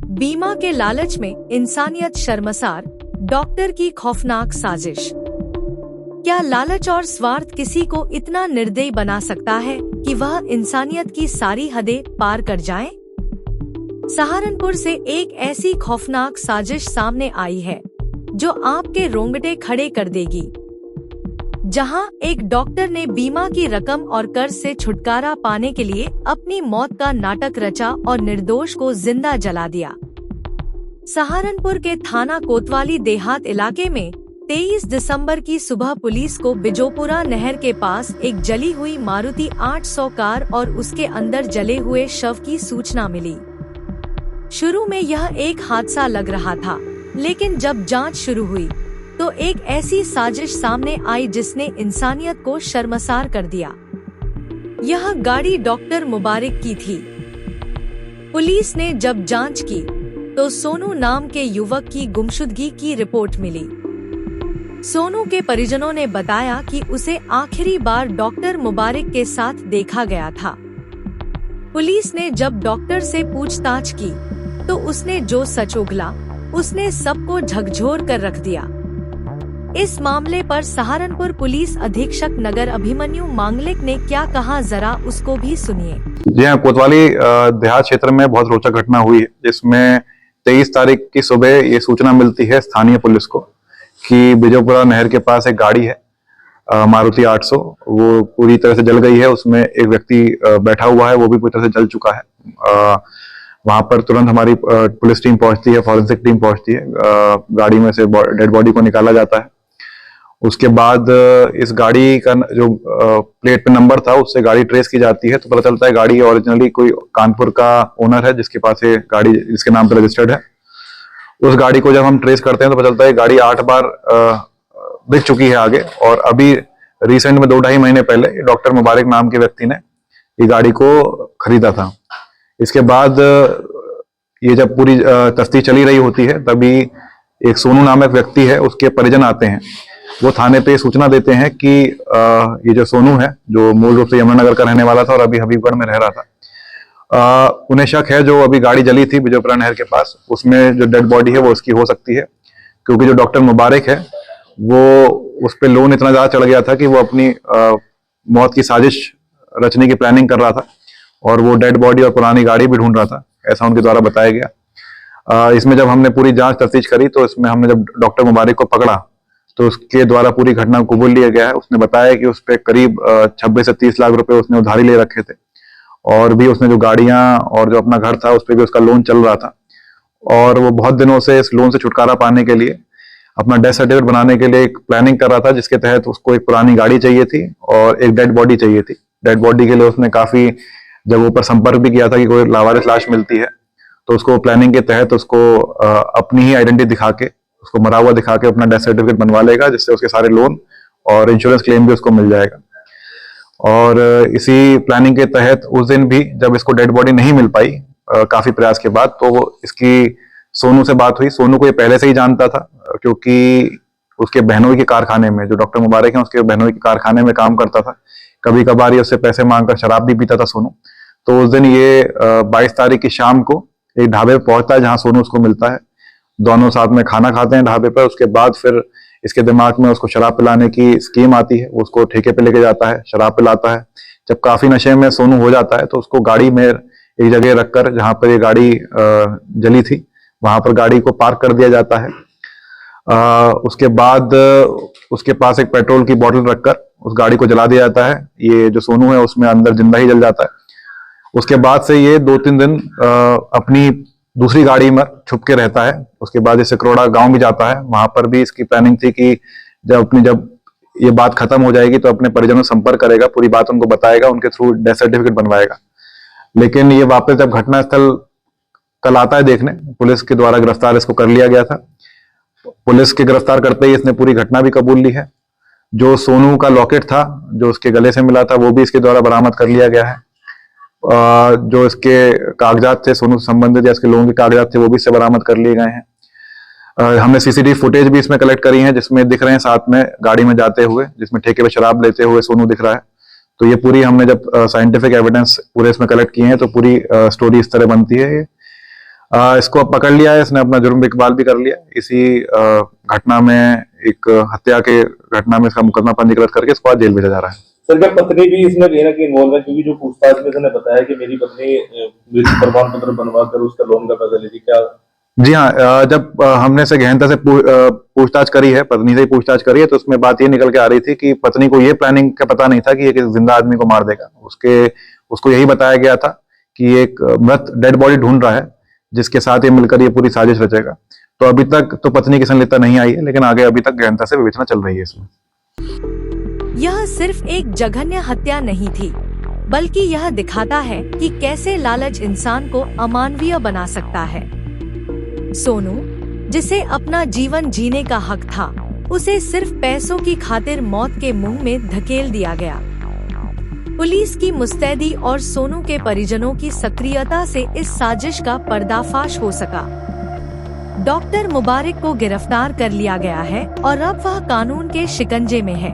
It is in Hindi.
बीमा के लालच में इंसानियत शर्मसार, डॉक्टर की खौफनाक साजिश। क्या लालच और स्वार्थ किसी को इतना निर्दयी बना सकता है कि वह इंसानियत की सारी हदें पार कर जाए? सहारनपुर से एक ऐसी खौफनाक साजिश सामने आई है जो आपके रोंगटे खड़े कर देगी, जहां एक डॉक्टर ने बीमा की रकम और कर्ज से छुटकारा पाने के लिए अपनी मौत का नाटक रचा और निर्दोष को जिंदा जला दिया। सहारनपुर के थाना कोतवाली देहात इलाके में 23 दिसंबर की सुबह पुलिस को बिजोपुरा नहर के पास एक जली हुई मारुति 800 कार और उसके अंदर जले हुए शव की सूचना मिली। शुरू में यह एक हादसा लग रहा था, लेकिन जब जांच शुरू हुई तो एक ऐसी साजिश सामने आई जिसने इंसानियत को शर्मसार कर दिया। यह गाड़ी डॉक्टर मुबारक की थी। पुलिस ने जब जांच की तो सोनू नाम के युवक की गुमशुदगी की रिपोर्ट मिली। सोनू के परिजनों ने बताया कि उसे आखिरी बार डॉक्टर मुबारक के साथ देखा गया था। पुलिस ने जब डॉक्टर से पूछताछ की तो उसने जो सच उगला उसने सबको झकझोर कर रख दिया। इस मामले पर सहारनपुर पुलिस अधीक्षक नगर अभिमन्यु मांगलिक ने क्या कहा, जरा उसको भी सुनिए। जी हाँ, कोतवाली देहात क्षेत्र में बहुत रोचक घटना हुई है, जिसमें 23 तारीख की सुबह ये सूचना मिलती है स्थानीय पुलिस को कि बिजोपुरा नहर के पास एक गाड़ी है मारुति 800, वो पूरी तरह से जल गई है। उसमें एक व्यक्ति बैठा हुआ है, वो भी पूरी तरह से जल चुका है। वहां पर तुरंत हमारी पुलिस टीम पहुंचती है, फॉरेंसिक टीम पहुंचती है। गाड़ी में से डेड बॉडी को निकाला जाता है। उसके बाद इस गाड़ी का जो प्लेट पे नंबर था उससे गाड़ी ट्रेस की जाती है, तो पता चलता है गाड़ी ओरिजिनली कोई कानपुर का ओनर है जिसके पास ये गाड़ी जिसके नाम पे रजिस्टर्ड है। उस गाड़ी को जब हम ट्रेस करते हैं तो पता चलता है गाड़ी 8 बार बिक चुकी है आगे, और अभी रिसेंट में 2-2.5 महीने पहले डॉक्टर मुबारक नाम के व्यक्ति ने ये गाड़ी को खरीदा था। इसके बाद ये जब पूरी तफ्तीश चली रही होती है तभी एक सोनू नामक व्यक्ति है, उसके परिजन आते हैं। वो थाने पे सूचना देते हैं कि ये जो सोनू है, जो मूल रूप से यमुनानगर का रहने वाला था और अभी हबीबगढ़ में रह रहा था, उन्हें शक है जो अभी गाड़ी जली थी बिजोपुरा नहर के पास, उसमें जो डेड बॉडी है वो उसकी हो सकती है, क्योंकि जो डॉक्टर मुबारक है वो उस पर लोन इतना ज्यादा चढ़ गया था कि वो अपनी मौत की साजिश रचने की प्लानिंग कर रहा था और वो डेड बॉडी और पुरानी गाड़ी भी ढूंढ रहा था, ऐसा उनके द्वारा बताया गया। इसमें जब हमने पूरी जांच तफ्तीश करी तो इसमें हमने जब डॉक्टर मुबारक को पकड़ा तो उसके द्वारा पूरी घटना को कबूल लिया गया है। उसने बताया कि उस पर करीब 26 से 30 लाख रुपए उसने उधारी ले रखे थे, और भी उसने जो गाड़ियां और जो अपना घर था उस पर भी उसका लोन चल रहा था, और वो बहुत दिनों से इस लोन से छुटकारा पाने के लिए अपना डेथ सर्टिफिकेट बनाने के लिए एक प्लानिंग कर रहा था, जिसके तहत उसको एक पुरानी गाड़ी चाहिए थी और एक डेड बॉडी चाहिए थी। डेड बॉडी के लिए उसने काफी जब ऊपर संपर्क भी किया था कि कोई लावारिस लाश मिलती है, तो उसको प्लानिंग के तहत उसको अपनी ही आइडेंटिटी दिखा के, उसको मरा हुआ दिखा के अपना डेथ सर्टिफिकेट बनवा लेगा, जिससे उसके सारे लोन और इंश्योरेंस क्लेम भी उसको मिल जाएगा। और इसी प्लानिंग के तहत उस दिन भी जब इसको डेड बॉडी नहीं मिल पाई काफी प्रयास के बाद, तो इसकी सोनू से बात हुई। सोनू को ये पहले से ही जानता था, क्योंकि उसके बहनोई के कारखाने में, जो डॉक्टर मुबारक है उसके बहनोई के कारखाने में काम करता था। कभी कभार ये उससे पैसे मांगकर शराब भी पीता था सोनू। तो उस दिन ये 22 तारीख की शाम को एक ढाबे पर पहुंचता है जहां सोनू उसको मिलता है। दोनों साथ में खाना खाते हैं ढाबे पर। उसके बाद फिर इसके दिमाग में उसको शराब पिलाने की स्कीम आती है, वो उसको ठेके पे लेके जाता है, शराब पिलाता है। जब काफी नशे में सोनू हो जाता है तो उसको गाड़ी में एक जगह रखकर, जहां पर ये गाड़ी जली थी वहां पर गाड़ी को पार्क कर दिया जाता है। उसके बाद उसके पास एक पेट्रोल की बोतल रखकर उस गाड़ी को जला दिया जाता है। ये जो सोनू है उसमें अंदर जिंदा ही जल जाता है। उसके बाद से ये 2-3 दिन अपनी दूसरी गाड़ी में छुप के रहता है। उसके बाद जैसे करोड़ा गांव भी जाता है, वहां पर भी इसकी प्लानिंग थी कि जब ये बात खत्म हो जाएगी तो अपने परिजनों से संपर्क करेगा, पूरी बात उनको बताएगा, उनके थ्रू डेथ सर्टिफिकेट बनवाएगा। लेकिन ये वापस जब घटनास्थल कल आता है देखने, पुलिस के द्वारा गिरफ्तार इसको कर लिया गया था। पुलिस के गिरफ्तार करते ही इसने पूरी घटना भी कबूल ली है। जो सोनू का लॉकेट था जो उसके गले से मिला था वो भी इसके द्वारा बरामद कर लिया गया है। जो इसके कागजात थे सोनू से संबंधित या इसके लोगों के कागजात थे वो भी इससे बरामद कर लिए गए हैं। हमने सीसीटीवी फुटेज भी इसमें कलेक्ट करी है जिसमें दिख रहे हैं साथ में गाड़ी में जाते हुए, जिसमें ठेके पे शराब लेते हुए सोनू दिख रहा है। तो ये पूरी हमने जब साइंटिफिक एविडेंस पूरे इसमें कलेक्ट किए हैं तो पूरी स्टोरी इस तरह बनती है। इसको अब पकड़ लिया है, इसने अपना जुर्म इकबाल भी कर लिया। इसी घटना में, एक हत्या के घटना में इसका मुकदमा पंजीकृत करके इसको आज जेल भेजा जा रहा है। सर क्या पत्नी भी इसमें कहीं ना कहीं इन्वॉल्व है, क्योंकि जो पूछताछ में इसने बताया कि मेरी पत्नी मृत्यु प्रमाण पत्र बनवा कर उसका लोन का पैसा ली थी, क्या? जी हाँ, जब हमने से गहनता से पूछताछ करी है, पत्नी से ही पूछताछ करी है, तो उसमें बात ये निकल के आ रही थी कि पत्नी को ये प्लानिंग का पता नहीं था कि एक जिंदा आदमी को मार देगा। उसको यही बताया गया था कि एक मृत डेड बॉडी ढूंढ रहा है जिसके साथ ये मिलकर ये पूरी साजिश रचेगा। तो अभी तक तो पत्नी की संलिप्तता नहीं आई है, लेकिन आगे अभी तक गहनता से विवेचना चल रही है इसमें। यह सिर्फ एक जघन्य हत्या नहीं थी, बल्कि यह दिखाता है कि कैसे लालच इंसान को अमानवीय बना सकता है। सोनू, जिसे अपना जीवन जीने का हक था, उसे सिर्फ पैसों की खातिर मौत के मुंह में धकेल दिया गया। पुलिस की मुस्तैदी और सोनू के परिजनों की सक्रियता से इस साजिश का पर्दाफाश हो सका। डॉक्टर मुबारक को गिरफ्तार कर लिया गया है और अब वह कानून के शिकंजे में है।